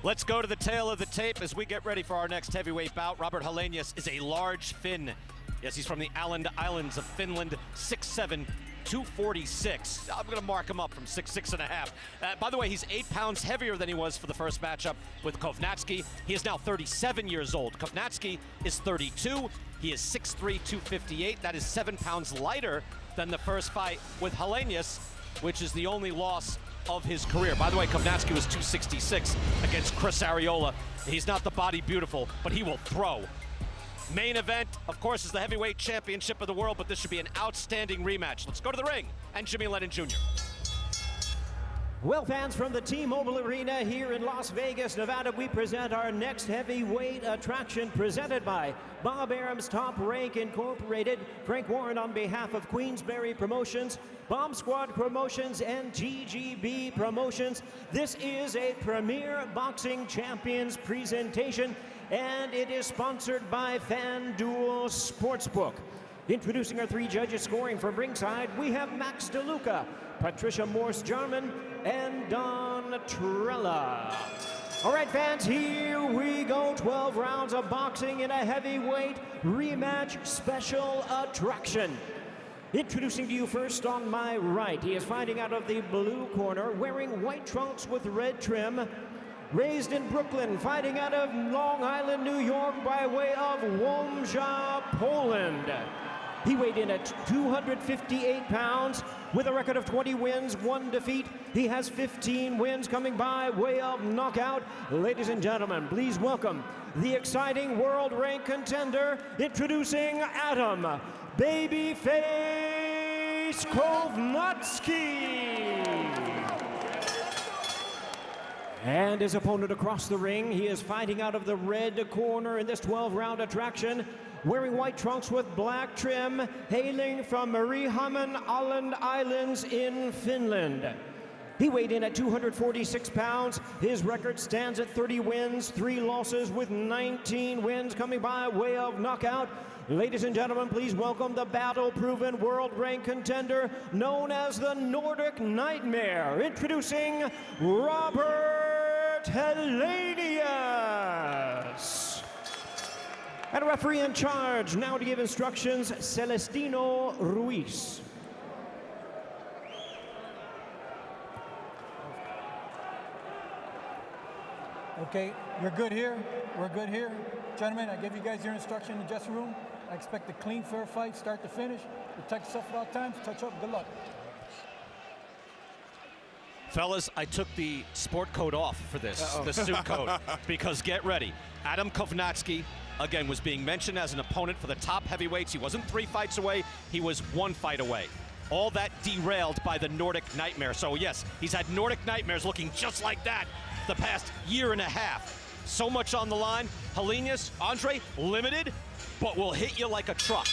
Let's go to the tail of the tape as we get ready for our next heavyweight bout. Robert Helenius is a large Finn. Yes, he's from the Åland Islands of Finland, 6'7", 246. I'm going to mark him up from 6'6 and a half. By the way, he's 8 pounds heavier than he was for the first matchup with Kownacki. He is now 37 years old. Kownacki is 32. He is 6'3", 258. That is 7 pounds lighter than the first fight with Helenius, which is the only loss of his career. By the way, Kownacki was 266 against Chris Arreola. He's not the body beautiful, but he will throw. Main event, of course, is the heavyweight championship of the world, but this should be an outstanding rematch. Let's go to the ring and Jimmy Lennon Jr. Well, fans, from the T-Mobile Arena here in Las Vegas, Nevada, we present our next heavyweight attraction presented by Bob Arum's Top Rank Incorporated, Frank Warren on behalf of Queensberry Promotions, Bomb Squad Promotions, and GGB Promotions. This is a Premier Boxing Champions presentation, and it is sponsored by FanDuel Sportsbook. Introducing our 3 judges scoring from ringside, we have Max DeLuca, Patricia Morse-Jarman, and Don Trella. All right, fans, here we go. 12 rounds of boxing in a heavyweight rematch special attraction. Introducing to you first on my right, he is fighting out of the blue corner, wearing white trunks with red trim. Raised in Brooklyn, fighting out of Long Island, New York by way of Łomża, Poland. He weighed in at 258 pounds with a record of 20 wins, 1 defeat. He has 15 wins coming by way of knockout. Ladies and gentlemen, please welcome the exciting world rank contender, introducing Adam Babyface Kownacki. And his opponent across the ring, he is fighting out of the red corner in this 12-round attraction, wearing white trunks with black trim, hailing from Mariehamn, Åland Islands in Finland. He weighed in at 246 pounds. His record stands at 30 wins, 3 losses with 19 wins coming by way of knockout. Ladies and gentlemen, please welcome the battle-proven world rank contender known as the Nordic Nightmare, introducing Robert Helenius. And a referee in charge now to give instructions, Celestino Ruiz. Okay, you're good here. We're good here. Gentlemen, I gave you guys your instruction in the dressing room. I expect a clean, fair fight, start to finish. Protect yourself at all times. Touch up. Good luck. Fellas, I took the sport coat off for this, the suit coat, because get ready. Adam Kownacki, again, was being mentioned as an opponent for the top heavyweights. He wasn't 3 fights away. He was 1 fight away. All that derailed by the Nordic Nightmare. So yes, he's had Nordic Nightmares looking just like that the past year and a half. So much on the line. Helenius, Andre, limited, but will hit you like a truck.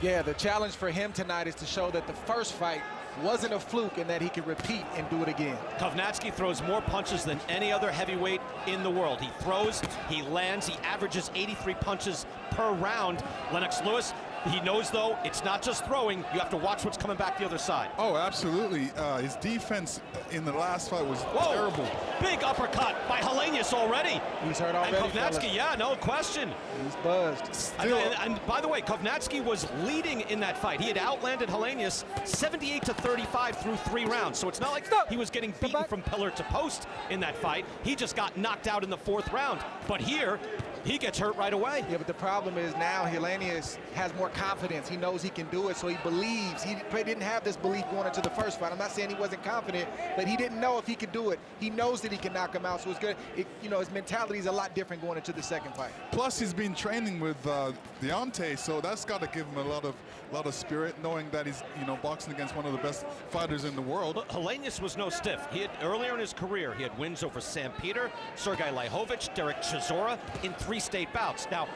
Yeah, the challenge for him tonight is to show that the first fight wasn't a fluke and that he can repeat and do it again. Kownacki throws more punches than any other heavyweight in the world. He throws, he lands, he averages 83 punches per round. Lennox Lewis, he knows, though, it's not just throwing. You have to watch what's coming back the other side. Oh, absolutely. His defense in the last fight was terrible. Big uppercut by Helenius already. He's hurt already, and Kownacki, yeah, no question. He's buzzed. And by the way, Kownacki was leading in that fight. He had outlanded Helenius 78-35 through 3 rounds. So it's not like he was getting beaten from pillar to post in that fight. He just got knocked out in the 4th round. But here, he gets hurt right away. Yeah, but the problem is now Helenius has more confidence. He knows he can do it, so he believes. He didn't have this belief going into the first fight. I'm not saying he wasn't confident, but he didn't know if he could do it. He knows that he can knock him out, so it's good. His mentality is a lot different going into the second fight. Plus, he's been training with Deontay, so that's got to give him a lot of spirit, knowing that he's boxing against one of the best fighters in the world. Helenius was no stiff. He had earlier in his career, he had wins over Sam Peter, Sergey Lyhovich, Derek Chisora in 3 state bouts. Now,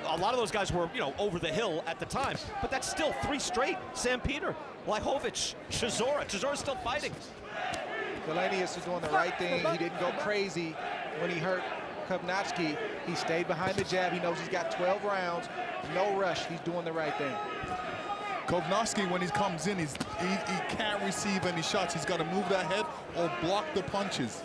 a lot of those guys were, over the hill at the time, but that's still 3 straight. Sam Peter, Lyhovich, Chisora. Chisora's still fighting. Helenius is doing the right thing. He didn't go crazy when he hurt Kownacki. He stayed behind the jab. He knows he's got 12 rounds. No rush. He's doing the right thing. Kownacki, when he comes in, he can't receive any shots. He's got to move that head or block the punches.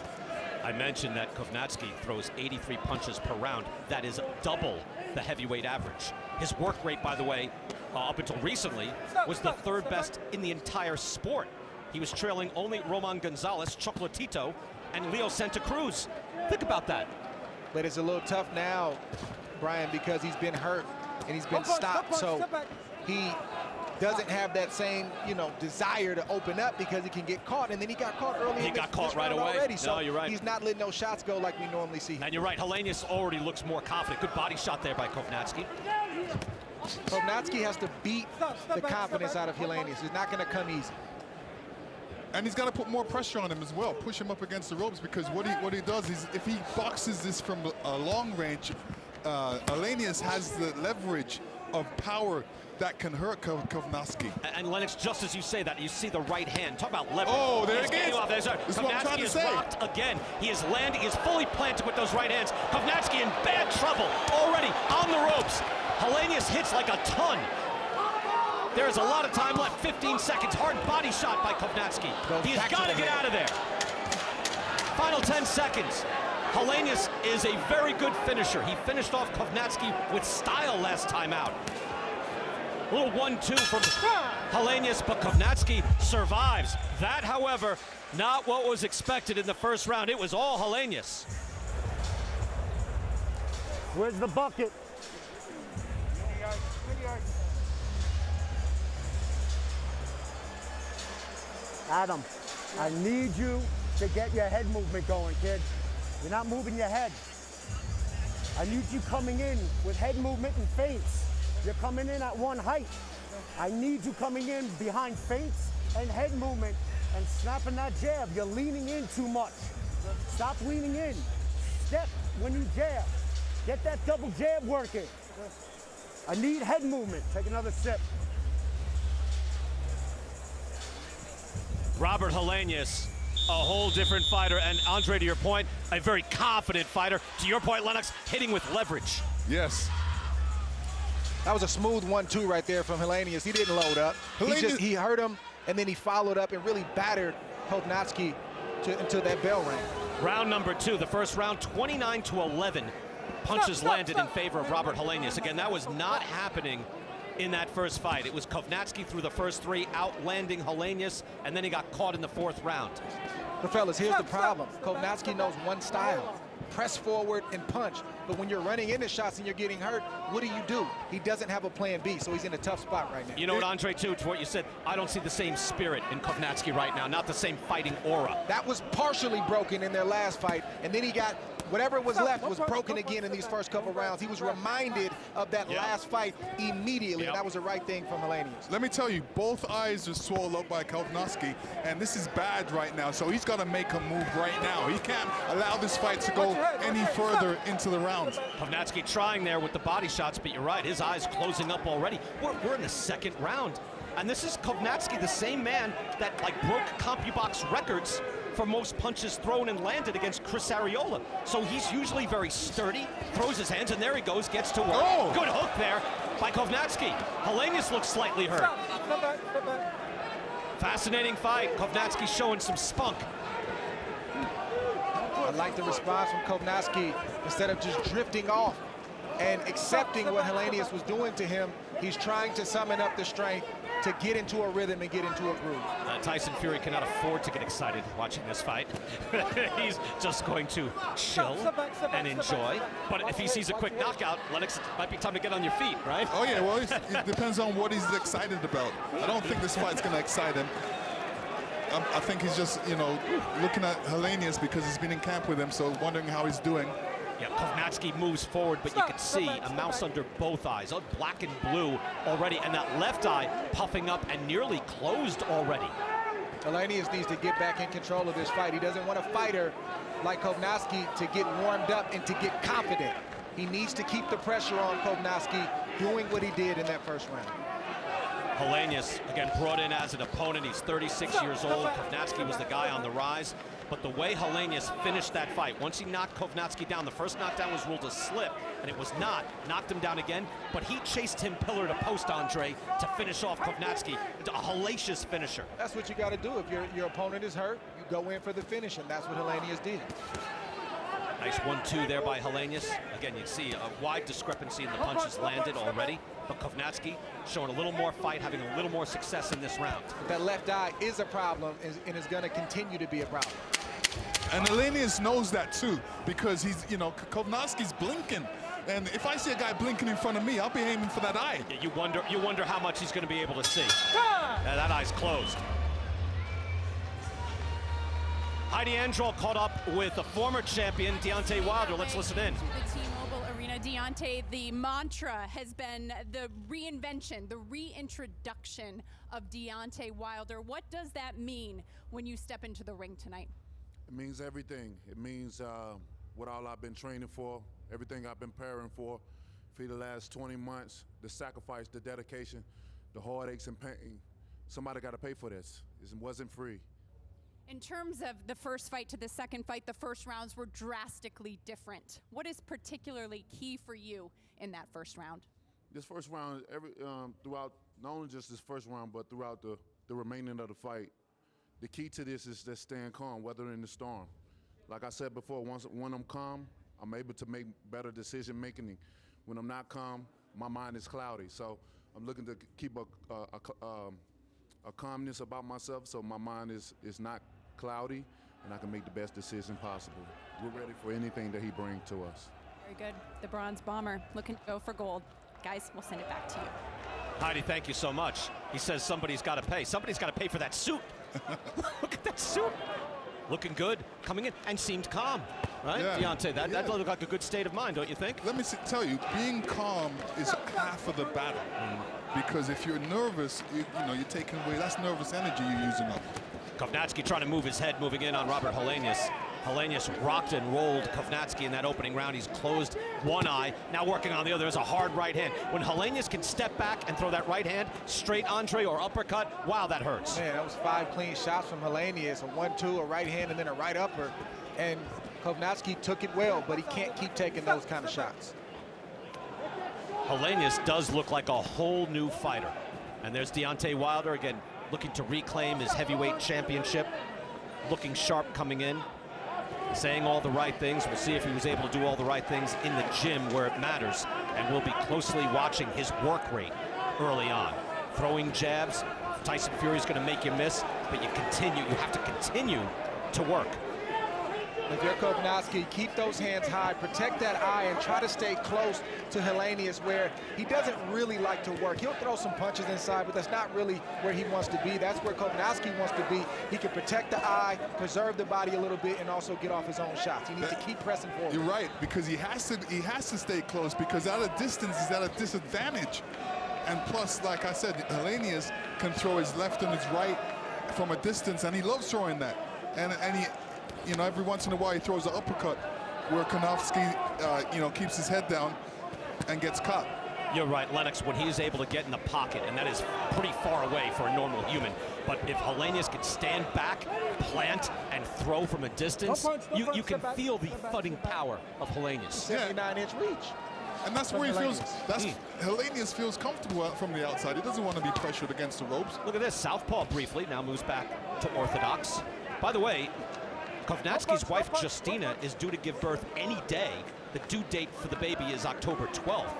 I mentioned that Kownacki throws 83 punches per round. That is double the heavyweight average. His work rate, by the way, up until recently, was the third best in the entire sport. He was trailing only Roman Gonzalez, Chocolatito, and Leo Santa Cruz. Think about that. But it's a little tough now, Brian, because he's been hurt and he's been stopped. So he doesn't have that same, desire to open up because he can get caught. And then he got caught early. He got caught right away. Already, so no, you're right. He's not letting those shots go like we normally see. And you're right. Helenius already looks more confident. Good body shot there by Kownacki. Kownacki has to beat the confidence out of Helenius. It's not going to come easy. And he's got to put more pressure on him as well, push him up against the ropes, because what he does is if he boxes this from a long range, Helenius has the leverage of power that can hurt Kownacki. And Lennox, just as you say that, you see the right hand. Talk about leverage. Oh, there it is. This is what I'm trying to say. Rocked again. He is landing. He is fully planted with those right hands. Kownacki in bad trouble already on the ropes. Helenius hits like a ton. There's a lot of time left. 15 seconds. Hard body shot by Kownacki. He's got to get out of there. Final 10 seconds. Helenius is a very good finisher. He finished off Kownacki with style last time out. A little 1-2 from Helenius, but Kownacki survives. That, however, not what was expected in the first round. It was all Helenius. Where's the bucket? Adam, I need you to get your head movement going, kid. You're not moving your head. I need you coming in with head movement and feints. You're coming in at one height. I need you coming in behind feints and head movement and snapping that jab. You're leaning in too much. Stop leaning in. Step when you jab. Get that double jab working. I need head movement. Take another sip. Robert Helenius, a whole different fighter, and Andre, to your point, a very confident fighter. To your point, Lennox, hitting with leverage. Yes. That was a smooth 1-2 right there from Helenius. He didn't load up. He hurt him, and then he followed up and really battered Kownacki into that bell ring. Round number 2, the first round, 29-11. Punches landed in favor of Robert Helenius. Again, that was not happening in that first fight. It was Kownacki through the first 3, outlanding Helenius, and then he got caught in the 4th round. But fellas, here's the problem. Kownacki knows one style. Press forward and punch. But when you're running into shots and you're getting hurt, what do? He doesn't have a plan B, so he's in a tough spot right now. You know what, Andre, too, to what you said, I don't see the same spirit in Kownacki right now, not the same fighting aura. That was partially broken in their last fight, and then he got whatever was left was broken again in these first couple rounds. He was reminded of that last fight immediately, and that was the right thing from Helenius. Let me tell you, both eyes are swollen up by Kownacki, and this is bad right now, so he's got to make a move right now. He can't allow this fight to go any further into the round. Kownacki trying there with the body shots, but you're right, his eyes closing up already. We're in the 2nd round, and this is Kownacki, the same man that broke CompuBox records for most punches thrown and landed against Chris Arreola. So he's usually very sturdy, throws his hands, and there he goes, gets to work. Oh. Good hook there by Kownacki. Helenius looks slightly hurt. Stop back. Fascinating fight. Kownacki showing some spunk. I like the response from Kownacki. Instead of just drifting off and accepting what Helenius was doing to him, he's trying to summon up the strength to get into a rhythm and get into a groove. Tyson Fury cannot afford to get excited watching this fight. He's just going to chill and enjoy. But if he sees a quick knockout, Lennox, it might be time to get on your feet, right? Oh yeah, well, it depends on what he's excited about. I don't think this fight's going to excite him. I think he's just, looking at Helenius because he's been in camp with him, so wondering how he's doing. Yeah, Kownacki moves forward, but you can see a mouse under both eyes, black and blue already, and that left eye puffing up and nearly closed already. Helenius needs to get back in control of this fight. He doesn't want a fighter like Kownacki to get warmed up and to get confident. He needs to keep the pressure on Kownacki doing what he did in that first round. Helenius, again, brought in as an opponent. He's 36 years old. Kownacki was the guy on the rise. But the way Helenius finished that fight, once he knocked Kownacki down, the first knockdown was ruled a slip, and it was not. Knocked him down again, but he chased him pillar to post, Andre, to finish off Kownacki. A hellacious finisher. That's what you got to do. If your opponent is hurt, you go in for the finish, and that's what Helenius did. Nice 1-2 there by Helenius. Again, you see a wide discrepancy in the punches landed already, but Kownacki showing a little more fight, having a little more success in this round. But that left eye is a problem and is going to continue to be a problem. And Helenius knows that too, because he's, you know, Kownacki's blinking. And if I see a guy blinking in front of me, I'll be aiming for that eye. Yeah, you wonder how much he's going to be able to see. That eye's closed. Heidi Androl caught up with the former champion, Deontay Wilder. Let's listen in. The T-Mobile Arena, Deontay, the mantra has been the reinvention, the reintroduction of Deontay Wilder. What does that mean when you step into the ring tonight? It means everything. It means what all I've been training for, everything I've been preparing for the last 20 months, the sacrifice, the dedication, the heartaches and pain. Somebody got to pay for this. It wasn't free. In terms of the first fight to the second fight, the first rounds were drastically different. What is particularly key for you in that first round? This first round, throughout, not only just this first round, but throughout the remaining of the fight, the key to this is just staying calm, weathering the storm. Like I said before, when I'm calm, I'm able to make better decision making. When I'm not calm, my mind is cloudy. So I'm looking to keep a calmness about myself, so my mind is not cloudy, and I can make the best decision possible. We're ready for anything that he brings to us. Very good. The Bronze Bomber looking to go for gold. Guys, we'll send it back to you. Heidi, thank you so much. He says somebody's got to pay. Somebody's got to pay for that suit. Look at that suit. Looking good, coming in, and seemed calm, right? Yeah. Deontay, that looked like a good state of mind, don't you think? Let me tell you, being calm is half of the battle. Because if you're nervous, you know, you're taking away, that's nervous energy you're using up. Kownacki trying to move his head, moving in on Robert Helenius. Helenius rocked and rolled Kownacki in that opening round. He's closed one eye, now working on the other. There's a hard right hand. When Helenius can step back and throw that right hand, straight entree or uppercut, wow, that hurts. Man, that was 5 clean shots from Helenius, a 1-2, a right hand, and then a right upper. And Kownacki took it well, but he can't keep taking those kind of shots. Helenius does look like a whole new fighter. And there's Deontay Wilder, again, looking to reclaim his heavyweight championship. Looking sharp coming in, saying all the right things. We'll see if he was able to do all the right things in the gym where it matters. And we'll be closely watching his work rate early on. Throwing jabs, Tyson Fury's gonna make you miss, but you have to continue to work. If you're Kownacki, keep those hands high, protect that eye, and try to stay close to Helenius, where he doesn't really like to work. He'll throw some punches inside, but that's not really where he wants to be. That's where Kownacki wants to be. He can protect the eye, preserve the body a little bit, and also get off his own shots. He needs to keep pressing forward. You're right, because he has to stay close, because at a distance he's at a disadvantage. And plus, like I said, Helenius can throw his left and his right from a distance, and he loves throwing that. And he, you know, every once in a while he throws an uppercut where Kownacki, you know, keeps his head down and gets caught. You're right, Lennox, when he's able to get in the pocket, and that is pretty far away for a normal human. But if Helenius can stand back, plant, and throw from a distance, you can feel the thudding power of Helenius. 79-inch reach. And that's where he feels, Helenius feels comfortable from the outside. He doesn't want to be pressured against the ropes. Look at this, southpaw briefly, now moves back to orthodox. By the way, Kownacki's wife, Justina, is due to give birth any day. The due date for the baby is October 12th.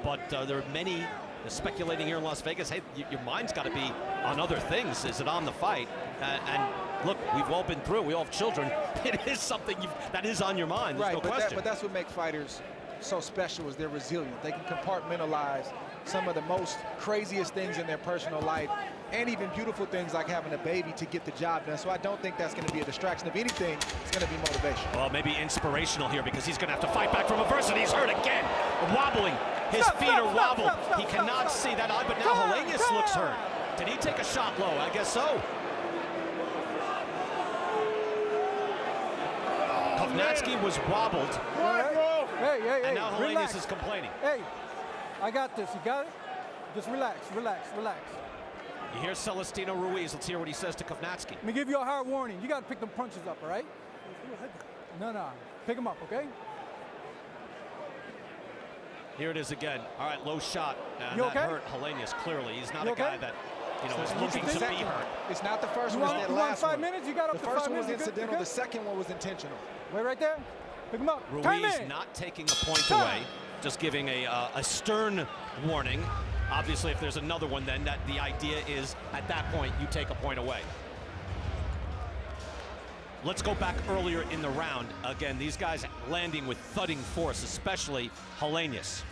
But there are many speculating here in Las Vegas, hey, your mind's got to be on other things. Is it on the fight? And look, we've all been through it. We all have children. It is something that is on your mind. There's no question. But that's what makes fighters so special, is they're resilient. They can compartmentalize some of the most craziest things in their personal life, and even beautiful things like having a baby, to get the job done. So I don't think that's going to be a distraction. If anything, it's going to be motivation. Well, maybe inspirational here, because he's going to have to fight back from adversity. He's hurt again, wobbling. His feet are wobbled. He cannot see that eye, but now Helenius looks hurt. Did he take a shot low? I guess so. Kownacki was wobbled. Hey, and now Helenius relax. is complaining. Hey, I got this. You got it? Just relax. You hear Celestino Ruiz. Let's hear what he says to Kownacki. Let me give you a hard warning. You got to pick them punches up, all right? No. Pick them up, okay? Here it is again. All right, low shot. And You that okay? hurt Helenius, clearly. He's not You a guy okay? that, you know, is He's looking the to be second hurt. It's not the first You one, want it's that 5 last one. minutes? You got up The to 5 first one was minutes. You good? incidental. You The good? second one was intentional. Wait right there. Pick him up. Time Ruiz in. not taking a point away, just giving a stern warning. Obviously, if there's another one, then the idea is at that point you take a point away. Let's go back earlier in the round. Again, these guys landing with thudding force, especially Helenius.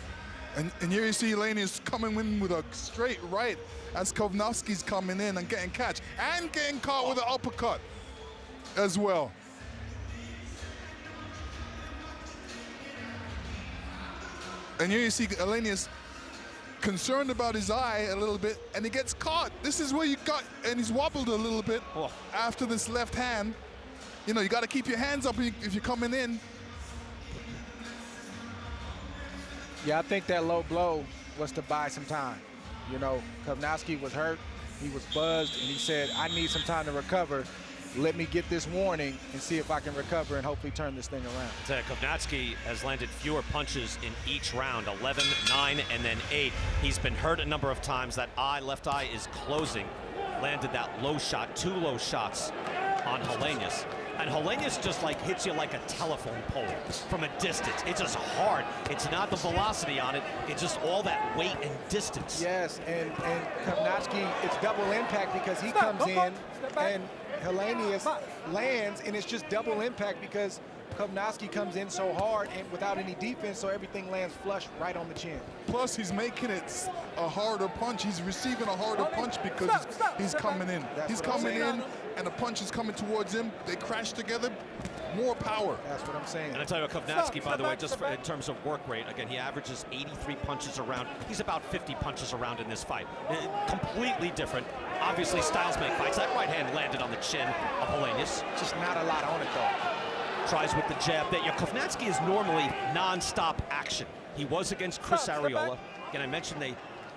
And here you see Helenius coming in with a straight right as Kownacki's coming in and getting catch and getting caught with an uppercut as well. And here you see Helenius concerned about his eye a little bit, and he gets caught. This is where you got, and he's wobbled a little bit after this left hand. You know, you got to keep your hands up if you're coming in. Yeah, I think that low blow was to buy some time. You know, Kownacki was hurt, he was buzzed, and he said, I need some time to recover. Let me get this warning and see if I can recover and hopefully turn this thing around. Kownacki has landed fewer punches in each round, 11, 9, and then 8. He's been hurt a number of times. That left eye is closing. Landed that low shot, 2 low shots on Helenius. And Helenius just like hits you like a telephone pole from a distance. It's just hard. It's not the velocity on it. It's just all that weight and distance. Yes, and Kownacki, it's double impact because he comes in and Helenius lands, and it's just double impact because Kownacki comes in so hard and without any defense, so everything lands flush right on the chin. Plus, he's making it a harder punch. He's receiving a harder punch because he's coming in. He's coming in, and the punch is coming towards him. They crash together. More power. That's what I'm saying. And I tell you what, Kownacki, by the way, just in terms of work rate, again, he averages 83 punches a round. He's about 50 punches a round in this fight. Completely different. Obviously, styles make fights. That right hand landed on the chin of Helenius. Just not a lot on it, though. Tries with the jab. Kownacki is normally non-stop action. He was against Chris Arreola. Again, I mentioned they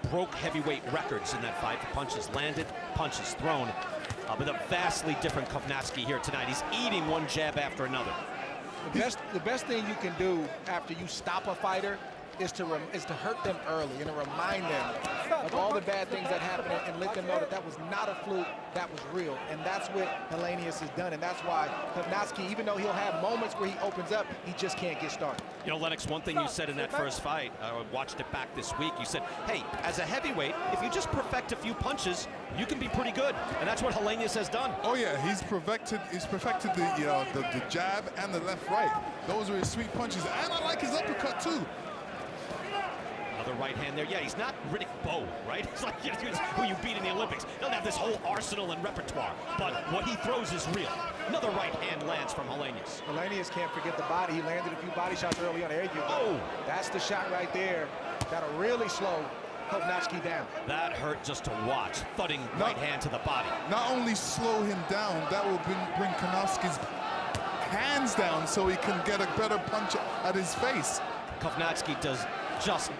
broke heavyweight records in that fight. The punches landed, punches thrown. But a vastly different Kownacki here tonight. He's eating one jab after another. The best thing you can do after you stop a fighter is to hurt them early and to remind them of all the bad things that happened and let them know that that was not a fluke, that was real. And that's what Helenius has done, and that's why Kownacki, even though he'll have moments where he opens up, he just can't get started. You know, Lennox, one thing you said in that first fight, I watched it back this week, you said, hey, as a heavyweight, if you just perfect a few punches, you can be pretty good. And that's what Helenius has done. Oh yeah, he's perfected the jab and the left right. Those are his sweet punches, and I like his uppercut too. Another right hand there. Yeah, he's not Riddick Bowe, right? It's like who you beat in the Olympics. Doesn't have this whole arsenal and repertoire, but what he throws is real. Another right hand lands from Helenius. Helenius can't forget the body. He landed a few body shots early on. There you go. Oh! That's the shot right there that'll really slow Kownacki down. That hurt just to watch. Thudding right hand to the body. Not only slow him down, that will bring Kownacki's hands down so he can get a better punch at his face. Kownacki just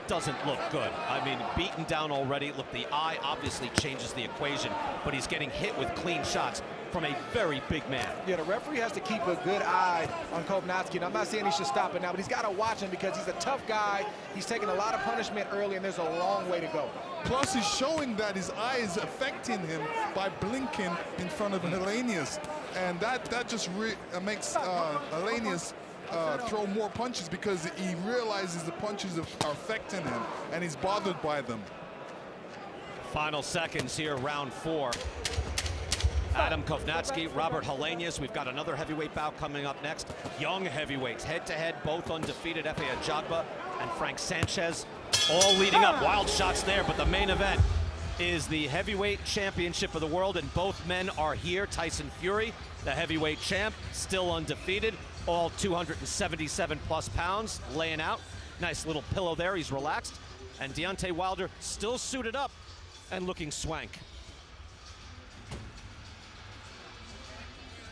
doesn't look good. I mean, beaten down already. Look, the eye obviously changes the equation, but he's getting hit with clean shots from a very big man. Yeah, the referee has to keep a good eye on Kownacki, and I'm not saying he should stop it now, but he's got to watch him because he's a tough guy. He's taking a lot of punishment early, and there's a long way to go. Plus, he's showing that his eye is affecting him by blinking in front of Helenius, and that just makes Helenius throw more punches because he realizes the punches are affecting him and he's bothered by them. Final seconds here, round 4. Adam Kownacki, Robert Helenius. We've got another heavyweight bout coming up next. Young heavyweights, head-to-head, both undefeated. Efe Ajagba and Frank Sanchez, all leading up. Wild shots there, but the main event is the heavyweight championship of the world, and both men are here. Tyson Fury, the heavyweight champ, still undefeated. All 277 plus pounds, laying out. Nice little pillow there, he's relaxed. And Deontay Wilder still suited up and looking swank.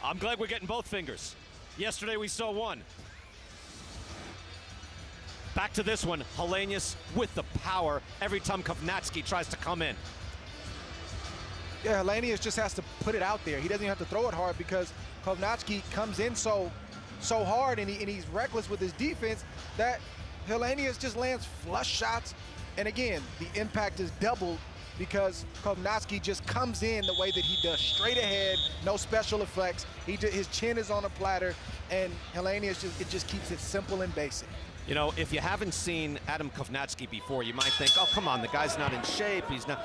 I'm glad we're getting both fingers. Yesterday we saw one. Back to this one, Helenius with the power every time Kownacki tries to come in. Yeah, Helenius just has to put it out there. He doesn't even have to throw it hard because Kownacki comes in so hard and he's reckless with his defense that Helenius just lands flush shots. And again, the impact is doubled because Kownacki just comes in the way that he does, straight ahead, no special effects. His chin is on a platter, and Helenius just keeps it simple and basic. You know, if you haven't seen Adam Kownacki before, you might think, oh, come on, the guy's not in shape. He's not.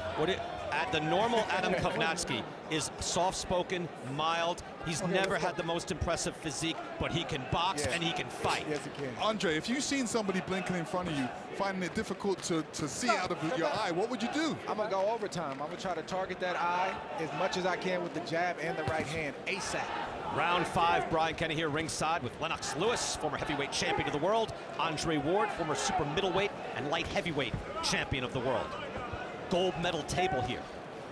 The normal Adam Kownacki is soft-spoken, mild. He's never had the most impressive physique, but he can box and he can fight. Yes, he can. Andre, if you've seen somebody blinking in front of you, finding it difficult to see out of your eye, what would you do? I'm going to go overtime. I'm going to try to target that eye as much as I can with the jab and the right hand ASAP. Round 5, Brian Kenny here ringside with Lennox Lewis, former heavyweight champion of the world, Andre Ward, former super middleweight and light heavyweight champion of the world. Gold medal table here,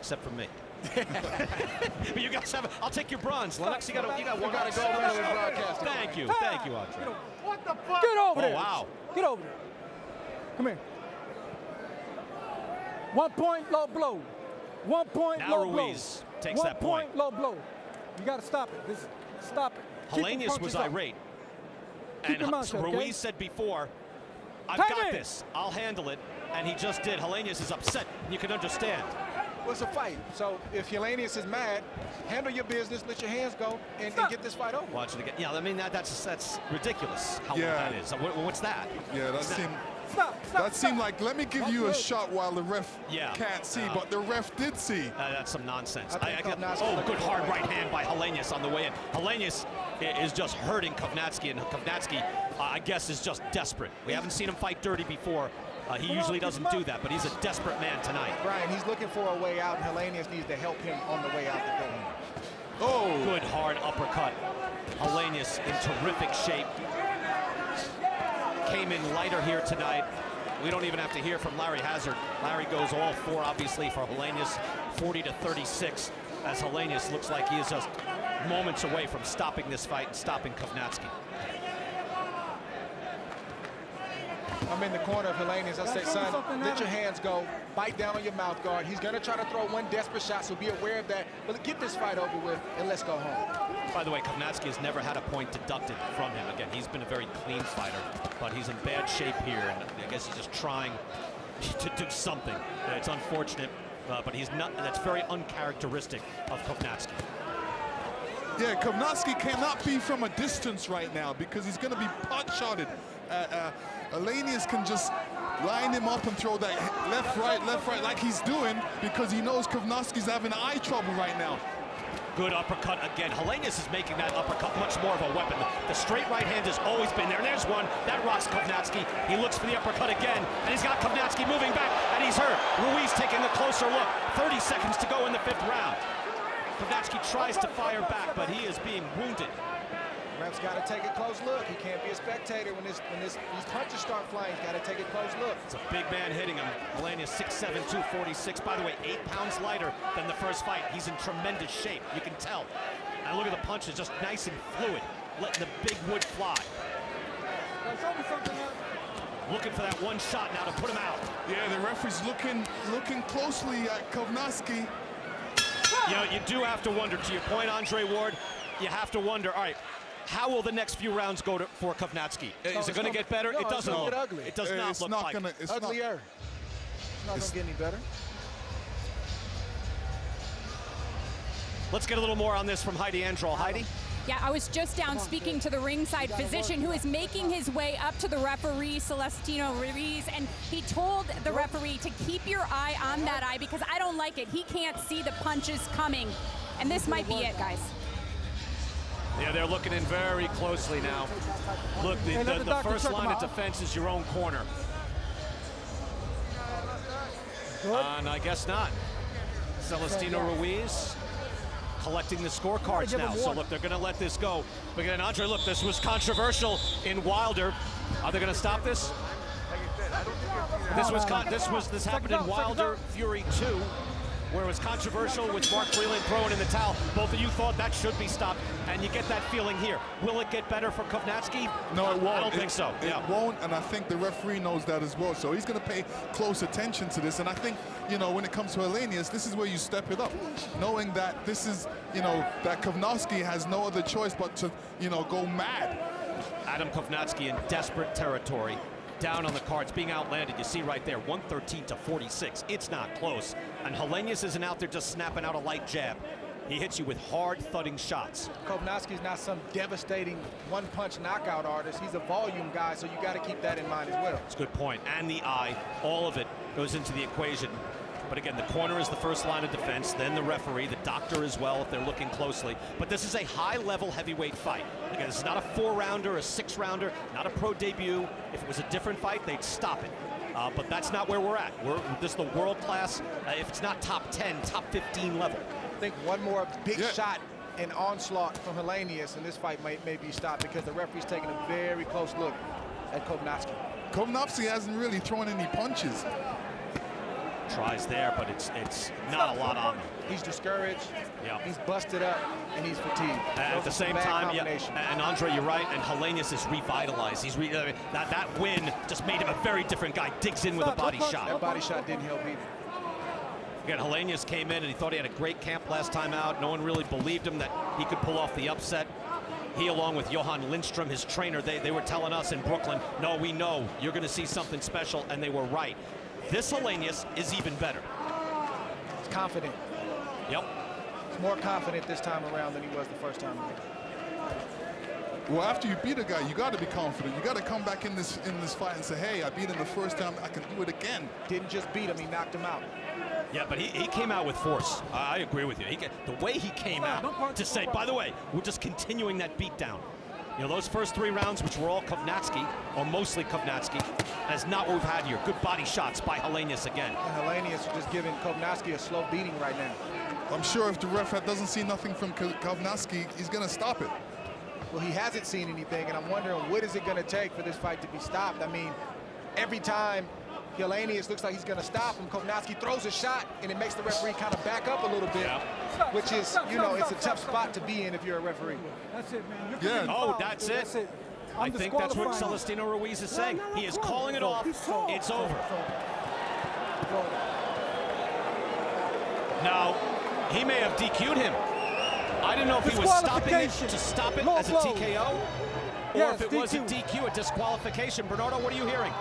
except for me. But you guys have, I'll take your bronze, Lennox. You got one. We got a gold medal in broadcasting. Thank you, Andre. What the fuck? Get over there. Oh, wow. Get over there. Come here. 1 point, low blow. 1 point, Now low blow. Ruiz takes 1 that point. point, low blow. You got to stop it. Stop it. Helenius was irate. Keep your mouth shut, Ruiz okay? said before, I've Time got in. this. I'll handle it. And he just did. Helenius is upset. You can understand. Well, it's a fight. So if Helenius is mad, handle your business, let your hands go, and get this fight over. Watch it again. Yeah, I mean, that's ridiculous how Yeah. long that is. What's that? Yeah, that seemed... Stop. That seemed like, let me give you a shot while the ref Yeah. can't see, but the ref did see. That's some nonsense. I think Kownacki Oh, looking good for hard a right hand by Helenius on the way in. Helenius is just hurting Kownacki, and Kownacki, I guess, is just desperate. We haven't seen him fight dirty before. He usually doesn't do that, but he's a desperate man tonight. Brian, he's looking for a way out, and Helenius needs to help him on the way out the door. Oh! Good hard uppercut. Helenius in terrific shape. Came in lighter here tonight. We don't even have to hear from Larry Hazard. Larry goes all 4, obviously, for Helenius, 40-36, as Helenius looks like he is just moments away from stopping this fight and stopping Kownacki. I'm in the corner of Helenius. I say, son, let your hands go. Bite down on your mouth guard. He's going to try to throw one desperate shot, so be aware of that. But get this fight over with, and let's go home. By the way, Kownacki has never had a point deducted from him. Again, he's been a very clean fighter, but he's in bad shape here, and I guess he's just trying to do something. It's unfortunate, but he's not. That's very uncharacteristic of Kownacki. Yeah, Kownacki cannot be from a distance right now because he's going to be pot-shotted. Helenius can just line him up and throw that left, right, like he's doing because he knows Kownacki's having eye trouble right now. Good uppercut again. Helenius is making that uppercut much more of a weapon. The straight right hand has always been there. And there's one. That rocks Kownacki. He looks for the uppercut again, and he's got Kownacki moving back, and he's hurt. Ruiz taking a closer look. 30 seconds to go in the 5th round. Kownacki tries to fire back, but he is being wounded. Ref's got to take a close look. He can't be a spectator when these punches start flying. He's got to take a close look. It's a big man hitting him. Helenius 6'7", 246. By the way, 8 pounds lighter than the first fight. He's in tremendous shape. You can tell. And look at the punches, just nice and fluid, letting the big wood fly. Looking for that one shot now to put him out. Yeah, the referee's looking closely at Kownacki. You know, you do have to wonder, to your point, Andre Ward, you have to wonder, all right, how will the next few rounds go for Kownacki? Is it going to get better? No, it doesn't it's gonna look get ugly. It does not look like it. It's Uglier. It's not going to get any better. Let's get a little more on this from Heidi Androl. Heidi? Yeah, I was just down speaking to the ringside physician who is making his way up to the referee, Celestino Ruiz, and he told the referee to keep your eye on that eye because I don't like it. He can't see the punches coming. And this might be it, guys. Yeah, they're looking in very closely now. Look, the first line of defense is your own corner. And I guess not. Celestino Ruiz collecting the scorecards now. So look, they're going to let this go. But again, Andre, look, this was controversial in Wilder. Are they going to stop this? This happened in Wilder Fury 2, where it was controversial with Mark Freeland throwing in the towel. Both of you thought that should be stopped, and you get that feeling here. Will it get better for Kownacki? No, it won't. I don't think so. It won't, and I think the referee knows that as well. So he's going to pay close attention to this. And I think, you know, when it comes to Helenius, this is where you step it up, knowing that this is, you know, that Kownacki has no other choice but to, you know, go mad. Adam Kownacki in desperate territory. down on the cards, being outlanded. You see right there, 113 to 46. It's not close. And Helenius isn't out there just snapping out a light jab. He hits you with hard, thudding shots. Kownacki's not some devastating one-punch knockout artist. He's a volume guy, so you got to keep that in mind as well. It's a good point. And the eye, all of it goes into the equation. But again, the corner is the first line of defense, then the referee, the doctor as well if they're looking closely. But this is a high-level heavyweight fight. Again, this is not a 4-rounder, a 6-rounder, not a pro debut. If it was a different fight, they'd stop it. But that's not where we're at. This is the world class, if it's not top 10, top 15 level. I think one more big shot and onslaught from Helenius, and this fight may be stopped because the referee's taking a very close look at Kownacki. Kownacki hasn't really thrown any punches. Tries there, but it's not a lot on him. He's discouraged, yeah. He's busted up, and he's fatigued. At the same time, yeah, and Andre, you're right, and Helenius is revitalized. That win just made him a very different guy. Digs in with a body shot. That body shot didn't help either. Again, Helenius came in and he thought he had a great camp last time out. No one really believed him that he could pull off the upset. He, along with Johan Lindstrom, his trainer, they were telling us in Brooklyn, no, we know you're going to see something special, and they were right. This Helenius is even better. He's confident. Yep. He's more confident this time around than he was the first time around. Well, after you beat a guy, you got to be confident. You got to come back in this fight and say, hey, I beat him the first time, I can do it again. Didn't just beat him, he knocked him out. Yeah, but he came out with force. I agree with you. The way he came out to say, by the way, we're just continuing that beatdown. You know, those first 3 rounds, which were all Kownacki, or mostly Kownacki, that's not what we've had here. Good body shots by Helenius again. And Helenius is just giving Kownacki a slow beating right now. I'm sure if the ref doesn't see nothing from Kownacki, he's going to stop it. Well, he hasn't seen anything, and I'm wondering what is it going to take for this fight to be stopped. I mean, every time Helenius looks like he's going to stop him, Kownacki throws a shot, and it makes the referee kind of back up a little bit, which is, you know, it's a tough spot to be in if you're a referee. That's it, man. Yeah. Oh, that's it. That's it. I think that's what Celestino Ruiz is saying. He is calling it off. It's over. Now, he may have DQ'd him. I didn't know if he was stopping it to stop it as a TKO, or if it was a DQ, a disqualification. Bernardo, what are you hearing?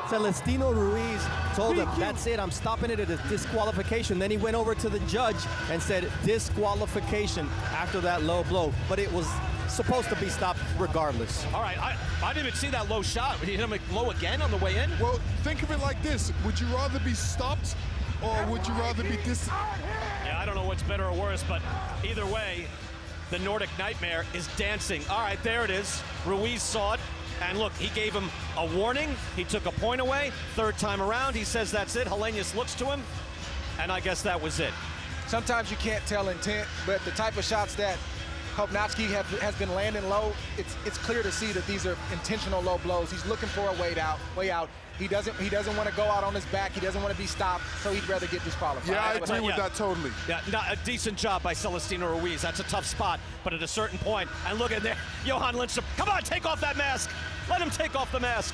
Celestino Ruiz told him, that's it, I'm stopping it at a disqualification. Then he went over to the judge and said disqualification after that low blow. But it was supposed to be stopped regardless. All right, I didn't even see that low shot. Did he hit him low again on the way in? Well, think of it like this. Would you rather be stopped or would you rather be Yeah, I don't know what's better or worse, but either way, the Nordic Nightmare is dancing. All right, there it is. Ruiz saw it. And look, he gave him a warning. He took a point away. Third time around, he says that's it. Helenius looks to him, and I guess that was it. Sometimes you can't tell intent, but the type of shots that Kownacki has been landing low, it's clear to see that these are intentional low blows. He's looking for a way out. He doesn't want to go out on his back. He doesn't want to be stopped, so he'd rather get disqualified. Yeah, I agree with that totally. Yeah, a decent job by Celestino Ruiz. That's a tough spot, but at a certain point, and look at there, Johan Lindstrom. Come on, take off that mask. Let him take off the mask.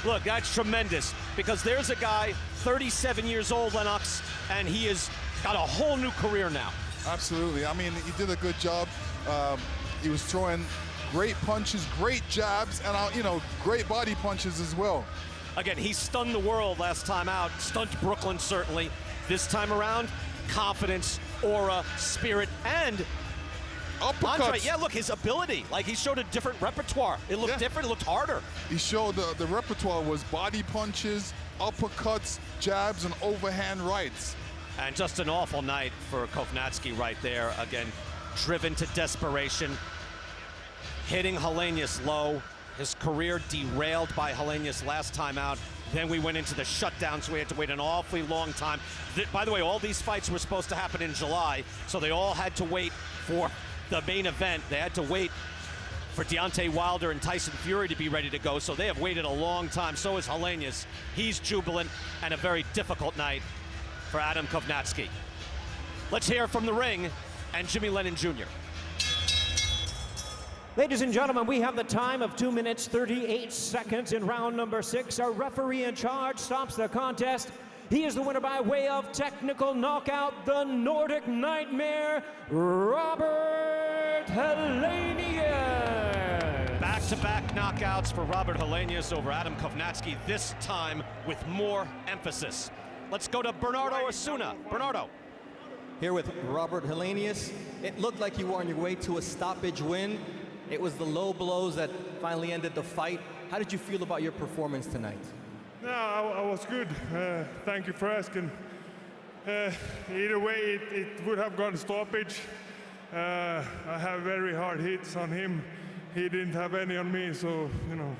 Look, that's tremendous, because there's a guy, 37 years old, Lennox, and he has got a whole new career now. Absolutely. I mean, he did a good job. He was throwing great punches, great jabs, and, you know, great body punches as well. Again, he stunned the world last time out, stunned Brooklyn certainly. This time around, confidence, aura, spirit, and uppercuts. Andre, yeah, look, his ability. Like, he showed a different repertoire. It looked different, it looked harder. He showed the repertoire was body punches, uppercuts, jabs, and overhand rights. And just an awful night for Kownacki right there. Again, driven to desperation, hitting Helenius low. His career derailed by Helenius last time out. Then we went into the shutdown, so we had to wait an awfully long time. By the way, all these fights were supposed to happen in July, so they all had to wait for the main event. They had to wait for Deontay Wilder and Tyson Fury to be ready to go, so they have waited a long time. So is Helenius. He's jubilant, and a very difficult night for Adam Kownacki. Let's hear from the ring and Jimmy Lennon Jr. Ladies and gentlemen, we have the time of 2 minutes, 38 seconds in round number 6. Our referee in charge stops the contest. He is the winner by way of technical knockout, the Nordic Nightmare, Robert Helenius. Back Back-to-back knockouts for Robert Helenius over Adam Kownacki, this time with more emphasis. Let's go to Bernardo Osuna. Bernardo. Here with Robert Helenius. It looked like you were on your way to a stoppage win. It was the low blows that finally ended the fight. How did you feel about your performance tonight? No, I was good. Thank you for asking. Either way, it would have gone stoppage. I have very hard hits on him. He didn't have any on me, so, you know.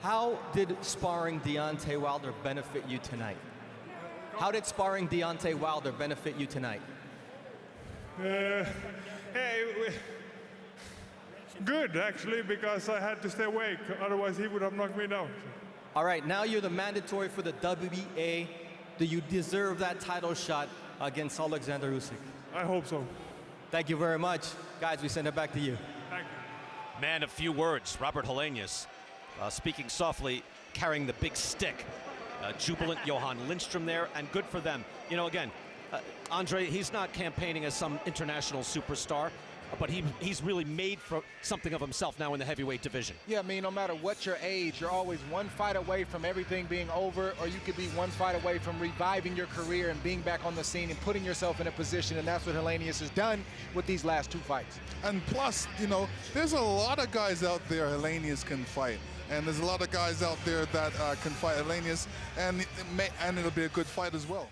How did sparring Deontay Wilder benefit you tonight? How did sparring Deontay Wilder benefit you tonight? Good, actually, because I had to stay awake. Otherwise, he would have knocked me down. All right, now you're the mandatory for the WBA. Do you deserve that title shot against Alexander Usyk? I hope so. Thank you very much. Guys, we send it back to you. Thank you. Man of few words, Robert Helenius, speaking softly, carrying the big stick. Jubilant Johan Lindstrom there, and good for them. You know, again, Andre, he's not campaigning as some international superstar, but he's really made for something of himself now in the heavyweight division. Yeah, I mean, no matter what your age, you're always one fight away from everything being over, or you could be one fight away from reviving your career and being back on the scene and putting yourself in a position, and that's what Helenius has done with these last two fights. And plus, you know, there's a lot of guys out there Helenius can fight. And there's a lot of guys out there that can fight Helenius, and it'll be a good fight as well.